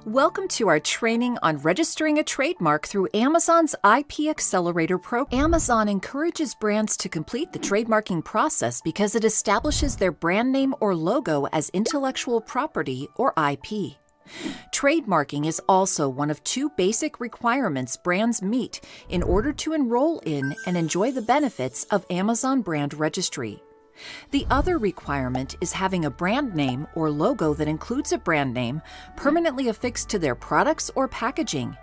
Welcome to our training on registering a trademark through Amazon's IP Accelerator Program. Amazon encourages brands to complete the trademarking process because it establishes their brand name or logo as intellectual property or IP. Trademarking is also one of two basic requirements brands meet in order to enroll in and enjoy the benefits of Amazon Brand Registry. The other requirement is having a brand name or logo that includes a brand name permanently affixed to their products or packaging.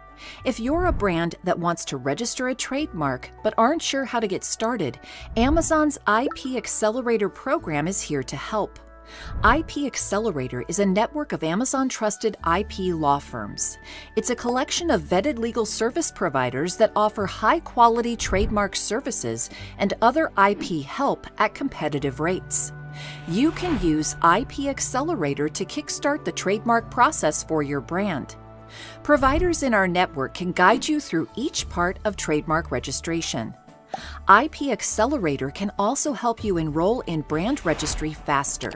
If you're a brand that wants to register a trademark but aren't sure how to get started, Amazon's IP Accelerator program is here to help. IP Accelerator is a network of Amazon-trusted IP law firms. It's a collection of vetted legal service providers that offer high-quality trademark services and other IP help at competitive rates. You can use IP Accelerator to kickstart the trademark process for your brand. Providers in our network can guide you through each part of trademark registration. IP Accelerator can also help you enroll in brand registry faster.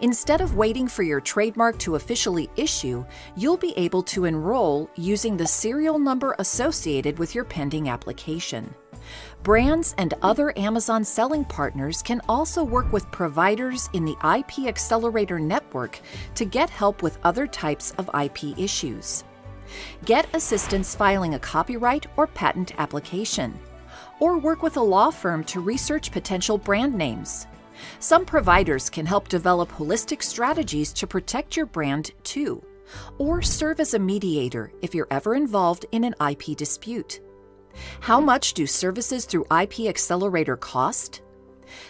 Instead of waiting for your trademark to officially issue, you'll be able to enroll using the serial number associated with your pending application. Brands and other Amazon selling partners can also work with providers in the IP Accelerator network to get help with other types of IP issues. Get assistance filing a copyright or patent application, or work with a law firm to research potential brand names. Some providers can help develop holistic strategies to protect your brand too, or serve as a mediator if you're ever involved in an IP dispute. How much do services through IP Accelerator cost?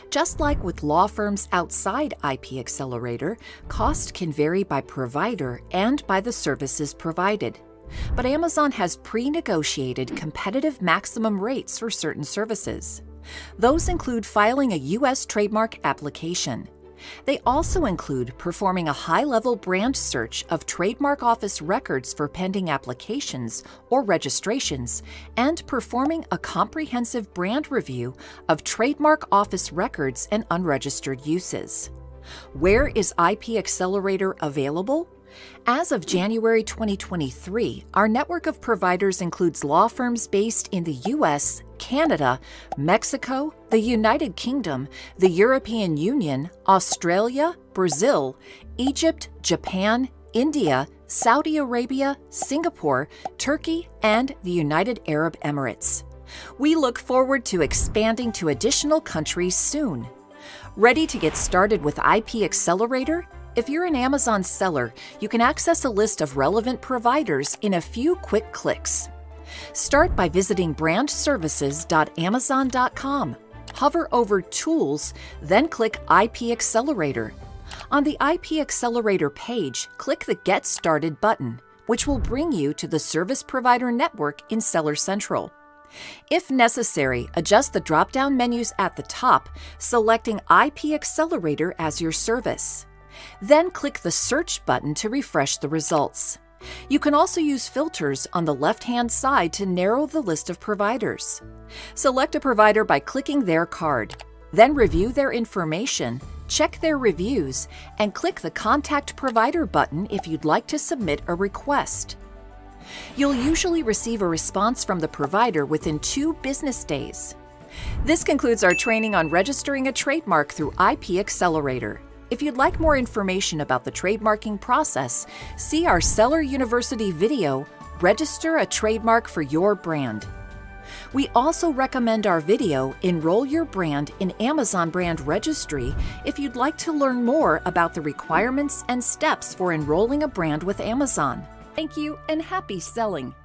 Just like with law firms outside IP Accelerator, cost can vary by provider and by the services provided. But Amazon has pre-negotiated competitive maximum rates for certain services. Those include filing a U.S. trademark application. They also include performing a high-level brand search of trademark office records for pending applications or registrations, and performing a comprehensive brand review of trademark office records and unregistered uses. Where is IP Accelerator available? As of January 2023, our network of providers includes law firms based in the U.S., Canada, Mexico, the United Kingdom, the European Union, Australia, Brazil, Egypt, Japan, India, Saudi Arabia, Singapore, Turkey, and the United Arab Emirates. We look forward to expanding to additional countries soon. Ready to get started with IP Accelerator? If you're an Amazon seller, you can access a list of relevant providers in a few quick clicks. Start by visiting brandservices.amazon.com. Hover over Tools, then click IP Accelerator. On the IP Accelerator page, click the Get Started button, which will bring you to the Service Provider Network in Seller Central. If necessary, adjust the drop-down menus at the top, selecting IP Accelerator as your service. Then click the Search button to refresh the results. You can also use filters on the left-hand side to narrow the list of providers. Select a provider by clicking their card. Then review their information, check their reviews, and click the Contact Provider button if you'd like to submit a request. You'll usually receive a response from the provider within 2 business days. This concludes our training on registering a trademark through IP Accelerator. If you'd like more information about the trademarking process, see our Seller University video, Register a Trademark for Your Brand. We also recommend our video, Enroll Your Brand in Amazon Brand Registry, if you'd like to learn more about the requirements and steps for enrolling a brand with Amazon. Thank you and happy selling!